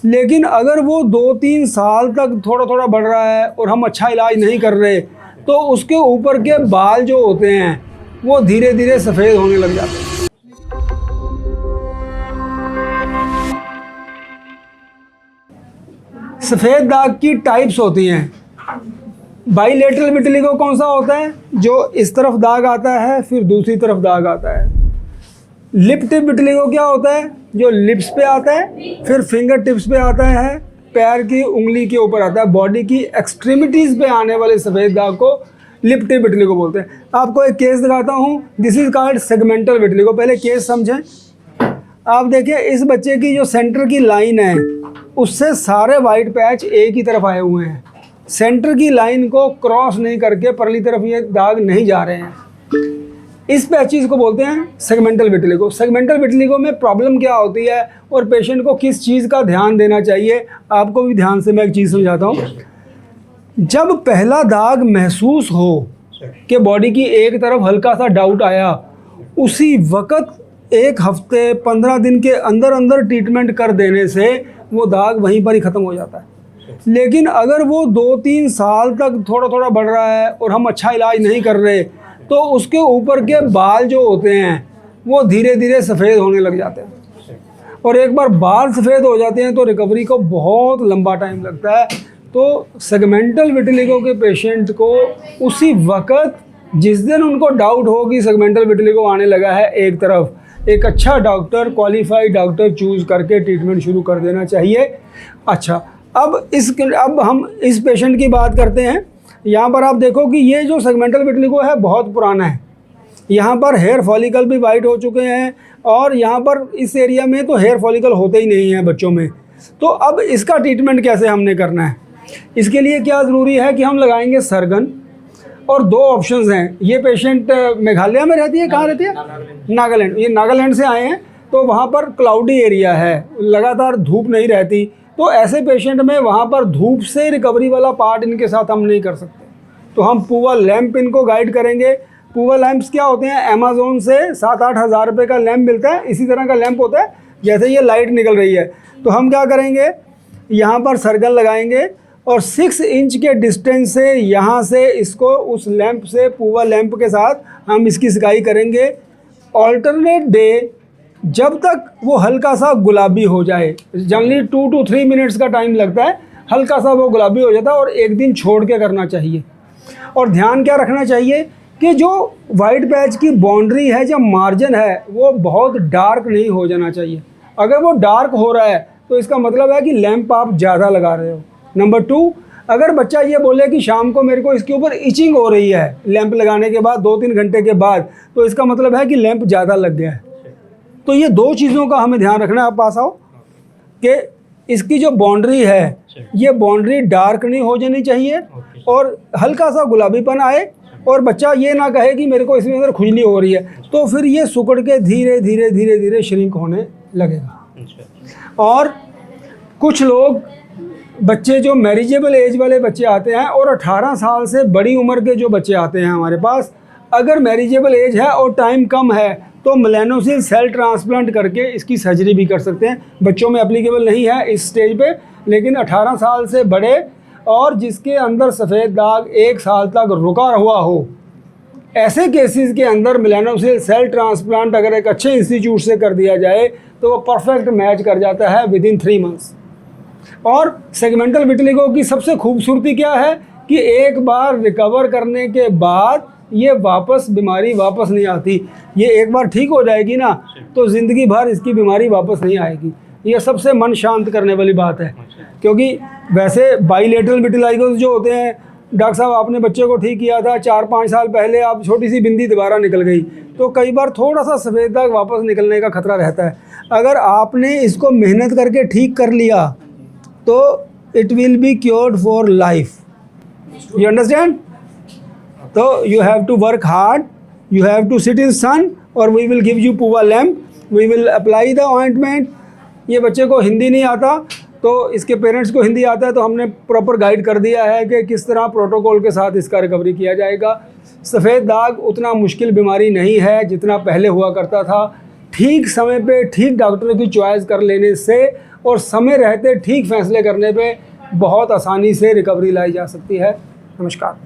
लेकिन अगर वो 2-3 साल तक थोड़ा थोड़ा बढ़ रहा है और हम अच्छा इलाज नहीं कर रहे, तो उसके ऊपर के बाल जो होते हैं वो धीरे धीरे सफ़ेद होने लग जाते हैं। सफ़ेद दाग की टाइप्स होती हैं। बाइलेटरल विटिलिगो कौन सा होता है? जो इस तरफ दाग आता है फिर दूसरी तरफ दाग आता है। लिप टिप विटिलिगो क्या होता है? जो लिप्स पे आता है फिर फिंगर टिप्स पे आता है, पैर की उंगली के ऊपर आता है। बॉडी की एक्सट्रीमिटीज़ पे आने वाले सफ़ेद दाग को लिप टिप विटिलिगो बोलते हैं। आपको एक केस दिखाता हूँ। This is called segmental vitiligo. पहले केस समझें। आप देखिए इस बच्चे की जो सेंटर की लाइन है उससे सारे वाइट पैच एक ही तरफ आए हुए हैं। सेंटर की लाइन को क्रॉस नहीं करके परली तरफ ये दाग नहीं जा रहे हैं। इस पैचेस को बोलते हैं सेगमेंटल विटिलिगो। सेगमेंटल विटिलिगो में प्रॉब्लम क्या होती है और पेशेंट को किस चीज़ का ध्यान देना चाहिए, आपको भी ध्यान से मैं एक चीज़ समझाता हूँ। जब पहला दाग महसूस हो कि बॉडी की एक तरफ हल्का सा डाउट आया, उसी वक्त 1 हफ्ते 15 दिन के अंदर अंदर ट्रीटमेंट कर देने से वो दाग वहीं पर ही ख़त्म हो जाता है। लेकिन अगर वो 2-3 साल तक थोड़ा थोड़ा बढ़ रहा है और हम अच्छा इलाज नहीं कर रहे, तो उसके ऊपर के बाल जो होते हैं वो धीरे धीरे सफ़ेद होने लग जाते हैं। और एक बार बाल सफ़ेद हो जाते हैं तो रिकवरी को बहुत लंबा टाइम लगता है। तो सेगमेंटल विटिलिगो के पेशेंट को उसी वक्त जिस दिन उनको डाउट हो कि सेगमेंटल विटिलिगो आने लगा है एक तरफ, एक अच्छा डॉक्टर, क्वालिफाइड डॉक्टर चूज़ करके ट्रीटमेंट शुरू कर देना चाहिए। अच्छा, अब हम इस पेशेंट की बात करते हैं। यहाँ पर आप देखो कि ये जो सेगमेंटल विटिलिगो है बहुत पुराना है। यहाँ पर हेयर फॉलिकल भी वाइट हो चुके हैं और यहाँ पर इस एरिया में तो हेयर फॉलिकल होते ही नहीं हैं बच्चों में। तो अब इसका ट्रीटमेंट कैसे हमने करना है? इसके लिए क्या ज़रूरी है कि हम लगाएंगे सरगन। और 2 ऑप्शंस हैं। ये पेशेंट मेघालय में रहती है, कहाँ रहती है? नागालैंड। ये नागालैंड से आए हैं, तो वहाँ पर क्लाउडी एरिया है, लगातार धूप नहीं रहती। तो ऐसे पेशेंट में वहाँ पर धूप से रिकवरी वाला पार्ट इनके साथ हम नहीं कर सकते, तो हम पूवा लैंप इनको गाइड करेंगे। पूवा लैंप्स क्या होते हैं? अमेज़ोन से 7-8 हज़ार रुपये का लैंप मिलता है, इसी तरह का लैंप होता है जैसे ये लाइट निकल रही है। तो हम क्या करेंगे, यहाँ पर सर्कल लगाएंगे और 6 इंच के डिस्टेंस से यहाँ से इसको उस लैंप से, पूवा लैंप के साथ हम इसकी सिकाई करेंगे। ऑल्टरनेट डे जब तक वो हल्का सा गुलाबी हो जाए, जनरली 2 to 3 मिनट्स का टाइम लगता है, हल्का सा वो गुलाबी हो जाता है। और एक दिन छोड़ के करना चाहिए। और ध्यान क्या रखना चाहिए कि जो वाइट पैच की बाउंड्री है, जो मार्जिन है, वो बहुत डार्क नहीं हो जाना चाहिए। अगर वो डार्क हो रहा है तो इसका मतलब है कि लैंप आप ज़्यादा लगा रहे हो। नंबर 2, अगर बच्चा ये बोले कि शाम को मेरे को इसके ऊपर इचिंग हो रही है लैंप लगाने के बाद 2-3 घंटे के बाद, तो इसका मतलब है कि लैंप ज़्यादा लग गया है। तो ये 2 चीज़ों का हमें ध्यान रखना है। आप पास आओ कि इसकी जो बाउंड्री है, ये बाउंड्री डार्क नहीं हो जानी चाहिए और हल्का सा गुलाबीपन आए, और बच्चा ये ना कहे कि मेरे को इसमें अंदर खुजली हो रही है, तो फिर ये सुकड़ के धीरे धीरे धीरे धीरे श्रिंक होने लगेगा। और कुछ लोग बच्चे जो मैरिजेबल एज वाले बच्चे आते हैं और 18 साल से बड़ी उम्र के जो बच्चे आते हैं हमारे पास, अगर मैरिजेबल एज है और टाइम कम है तो मेलानोसिल सेल ट्रांसप्लांट करके इसकी सर्जरी भी कर सकते हैं। बच्चों में एप्लीकेबल नहीं है इस स्टेज पे, लेकिन 18 साल से बड़े और जिसके अंदर सफ़ेद दाग 1 साल तक रुका हुआ हो, ऐसे केसेस के अंदर मेलानोसिल सेल ट्रांसप्लांट अगर एक अच्छे इंस्टीट्यूट से कर दिया जाए तो वो परफेक्ट मैच कर जाता है विदिन 3 मंथ्स। और सेगमेंटल विटिलिगो की सबसे खूबसूरती क्या है कि एक बार रिकवर करने के बाद ये बीमारी वापस नहीं आती। ये एक बार ठीक हो जाएगी ना तो ज़िंदगी भर इसकी बीमारी वापस नहीं आएगी। ये सबसे मन शांत करने वाली बात है। क्योंकि वैसे बाइलेटरल विटिलिगोस जो होते हैं, डॉक्टर साहब आपने बच्चे को ठीक किया था 4-5 साल पहले, आप छोटी सी बिंदी दोबारा निकल गई, तो कई बार थोड़ा सा सफ़ेद दाग वापस निकलने का खतरा रहता है। अगर आपने इसको मेहनत करके ठीक कर लिया तो it will be cured for life. You understand? तो you have to work hard, you have to sit in sun, और we will give you PUVA lamp, we will apply the ointment. ये बच्चे को हिंदी नहीं आता तो इसके पेरेंट्स को हिंदी आता है, तो हमने प्रॉपर गाइड कर दिया है कि किस तरह प्रोटोकॉल के साथ इसका रिकवरी किया जाएगा। सफ़ेद दाग उतना मुश्किल बीमारी नहीं है जितना पहले हुआ करता था। ठीक समय पे ठीक डॉक्टर की चॉइस कर लेने से और समय रहते ठीक फैसले करने पे बहुत आसानी से रिकवरी लाई जा सकती है। नमस्कार।